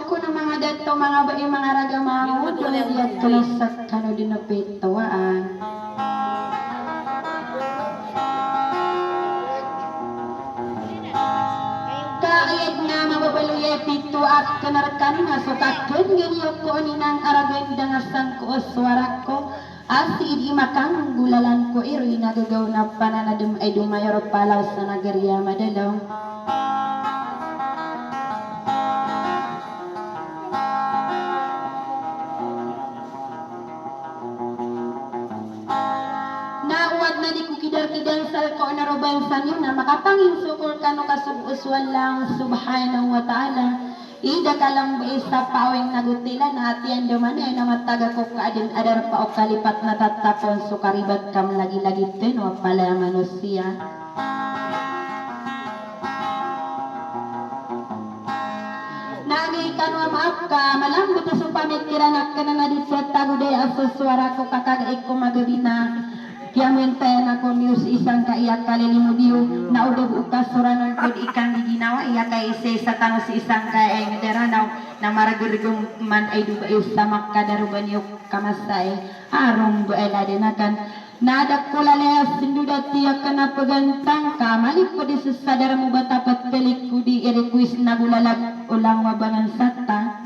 ko ng mga dato, mga bae, mga ragamao, diyan tulosak kano dinapit tawaan. Kaayad nga mababaluya pito at kanarkan nga sukakon ganyo ko ninang araganda nga sangko suara ko. Asid imakang gulalan ko iroy nagagaw na pananadum ay dumayor palaw sa nagarya madalaw. Nauwad na di ko kidar-kidar sal ko na roban sa niyo na makapangin sukol kano kasubuswan lang subhanahu wa ta'ala. Ida kalang ba isa pawing nagutilan na atiyan duman ay namataga ko kaadin adar pa o kalipat na tatapon so karibat kam lagi-lagi ten o pala manusia. Nani kanwa maaf ka malambot na so pamikiran ka na nadit sa taguday aso suara ko kakagaik ko magabina. Kiamin tayo na kung news isang kaiyak kalilimudiyo na udog ukasuranon kod ikang giginawa iya kay isa sa tanong si isang kaya ay nadaranaw na maragurigong man ay dubayo sa makadaruban yung kamasay arong buela dinakan nadak ko lalayas sindudat tiyak ka na pagantang ka malik ko di sasadara mo ba tapat pelik ko di irikwis na bulalag ulang mabangan sata.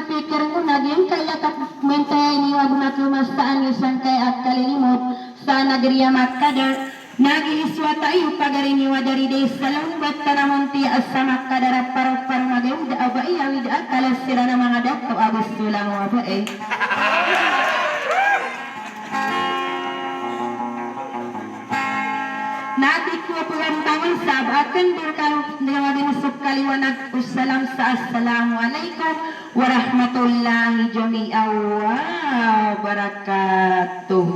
Pikir ko na din kaya mentay ni wag na kumastaan isang kay at kalilimot sa nagriya makadar nagihiswa tayo pagarin ni wadari day sa lumbat tanamunti as sa makadar paro magayong da aba iyawid at kalasira na mga dato agos tulang waba Nabi ko po ang tangon sab akan berkang nawagin sub kaliwanag usalam sa assalamualaikum warahmatullahi jami'a wa barakatuh.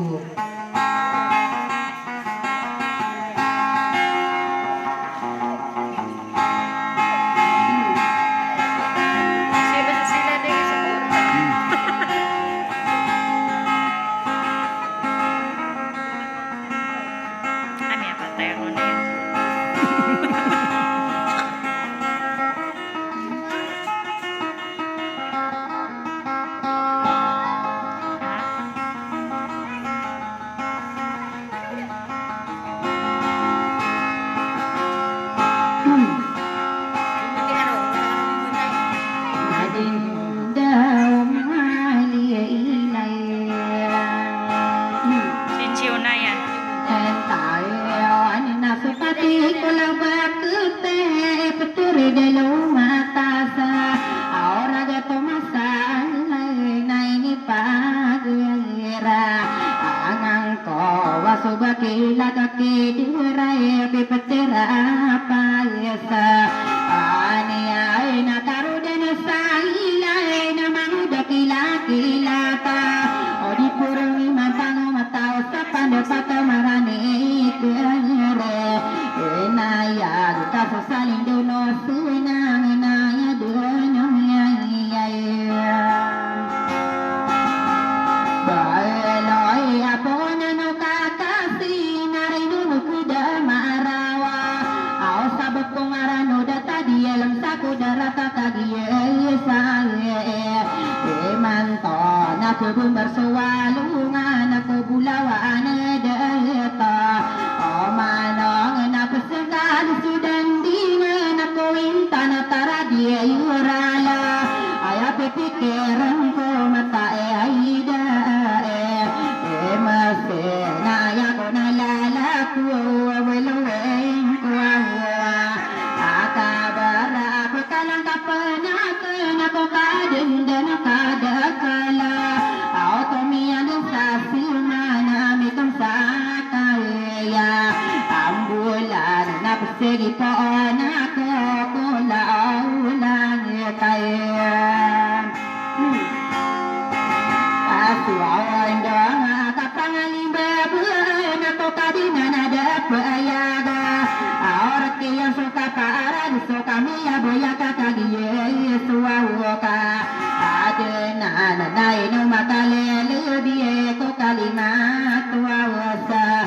Kalimat wa wasa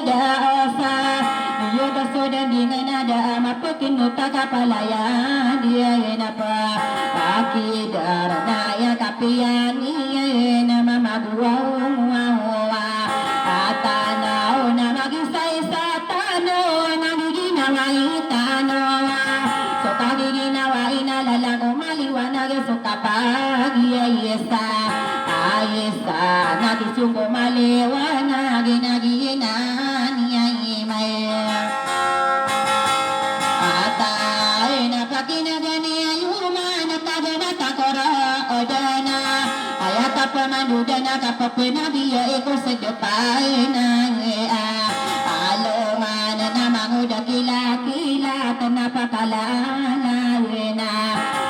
dosa Dia bersodan dengan ada mapakin nuta kapalayan Dia napa Akidar naya kapiani Nama maguwa Atanao na magisay sa tano Nagiginawain tano So kagiginawain na lalago maliwanag So kapag iyayesa Ayesa nagisunggo maliwanag Ginaginan iyayimay Atay na pakinagani ayuman Nagtaganata odana Ayata pamanudana kapapenabiya eko sedepay na Alongan na manguda kila-kila Tanapakalaan na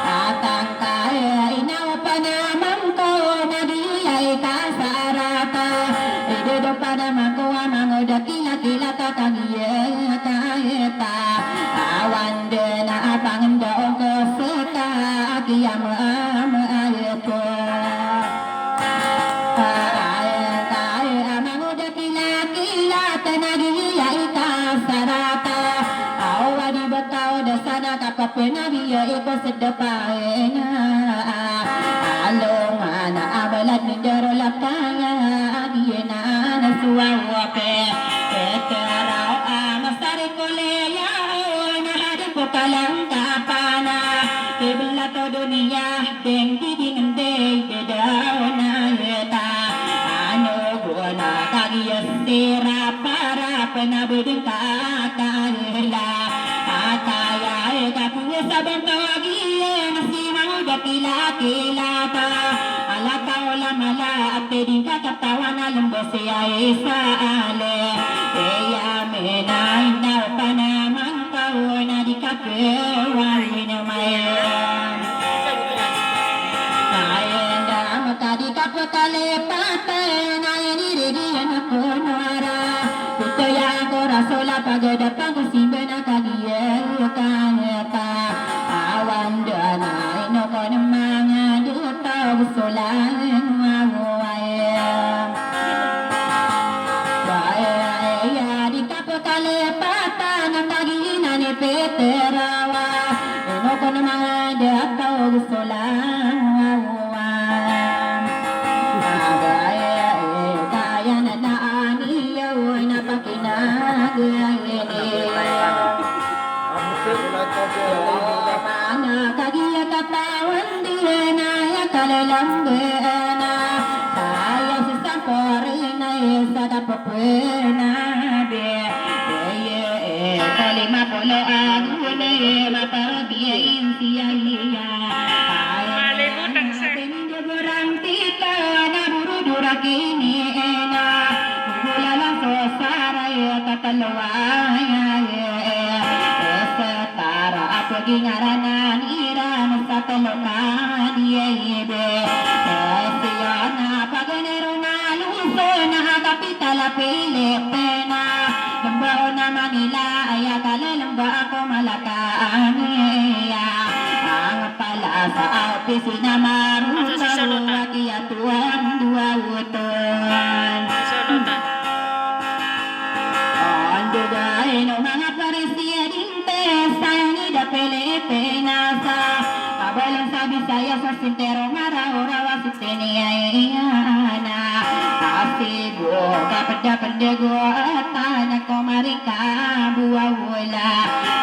Atang kaya inawa pa naman ko Nagiyay kasarata Idodo pa naman ko Manguda kila-kila Kakagiyay kayeta Awan din na apangan daong keseta Kiyam ayat ko Manguda kila-kila Tanagiyay kasarata Awa di batao dasana kapapenabiya iko sedepay na Alongan na abalat ni jaro lapanga Agiyena na suwawape Keterao amasari koleya Na hadap ko kalang kapana Kibla to dunia Deng diding deng Dedaw na yeta Ano guna kagiyas tira Para penabuding kakahila Ataya kapuya sabang tawagiya Nasimang dakila-kila ta Alata ola mala Ate din kakatawa na lumbasi ay sa ale Eya menay na pa naman kao Na di kapewarin na mayan Ayenda makadi kapakalepatan Ayeni ridiyan ako nuara Kutaya ko rasola pagadapang kusimba na kagiyay kanyata Awan dana inoko ng mga duto Gustolan mamuayam Kaya di kapakalepatan Ang kagina ni Peterawa Inoko ng mga duto Gustolan mamuayam Kaya na naaniyaw Mana kagiya katawan dia na ya kalalambena Saya sisang korina sa kapapena be Kalima polo agune mapabiya insiya liya Malimutan sir Peninja burang tika na burudura kini ena Bula lang so saraya katalawaya Setara ako gingaranan iran sa talokan yebe Siya na paganero na luso na kapitala Pilipina Lambao na Manila ay akalalamba ako malakaan Ang pala sa opisina marunong Wakiyatuan dua uton Andugain o mga presidente sa Unida Pilipinas Kabalang sa Bisaya sa Sintero Maraurawa sa Tiniyayana Asigo kapanda-pandego at anak ko marika buwawala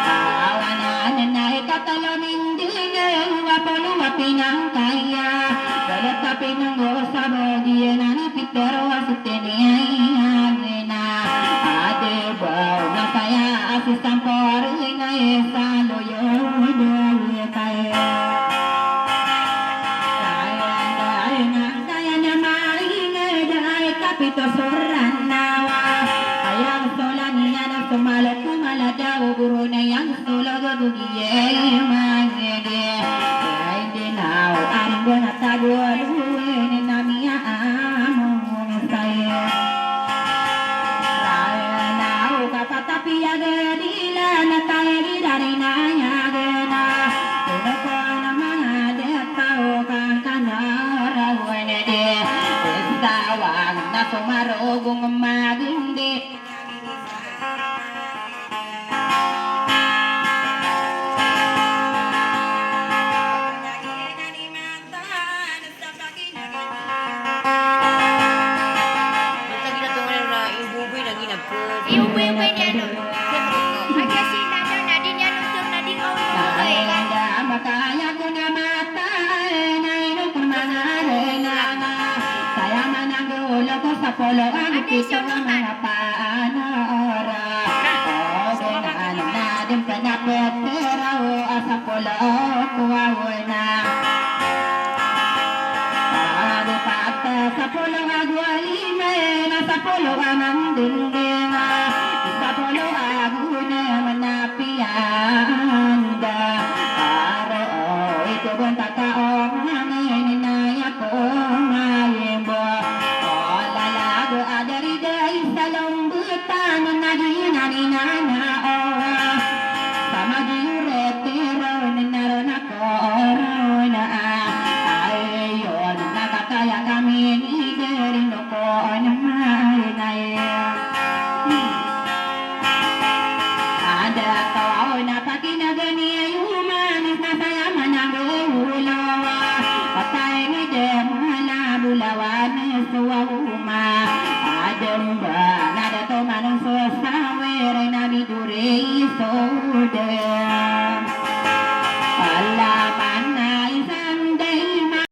Awanan na ikatalamin din Wapoluwa pinang kaya Galat ka pinanggo sa bagian Ani Pitero sa Tiniyayana Adebaw na kaya asisang pori na isa loyo doy kaya Kaya na maingay dahil kapito soran nawa Kaya sola niya na sumalot kumaladaw Guro na yang sola gagugiyay magede Kaya hindi na aring buwan at tagualuin na miya among saya Kapatapiya gadila na tayo dari na yagana Tuno ko na mga detao kang kanarawan de Istawang na sumarugong magindi Ibu-ibu ini anu. Ada si Nada Nadine yang nutur Nadine mau nutur. Makanya ko na mata na inukun mga renanga. Saya mananggulo ko sa polo ang pito mga paanora. O ginaalam na din panapit pero sa polo ko awuna. Pagod pagka sa polo agwalime na sa polo anandinga. Sa polo aguna manapianda. Kung tataong hangin inaya ko mayimbo o lalago adari day sa lombutan na ginani na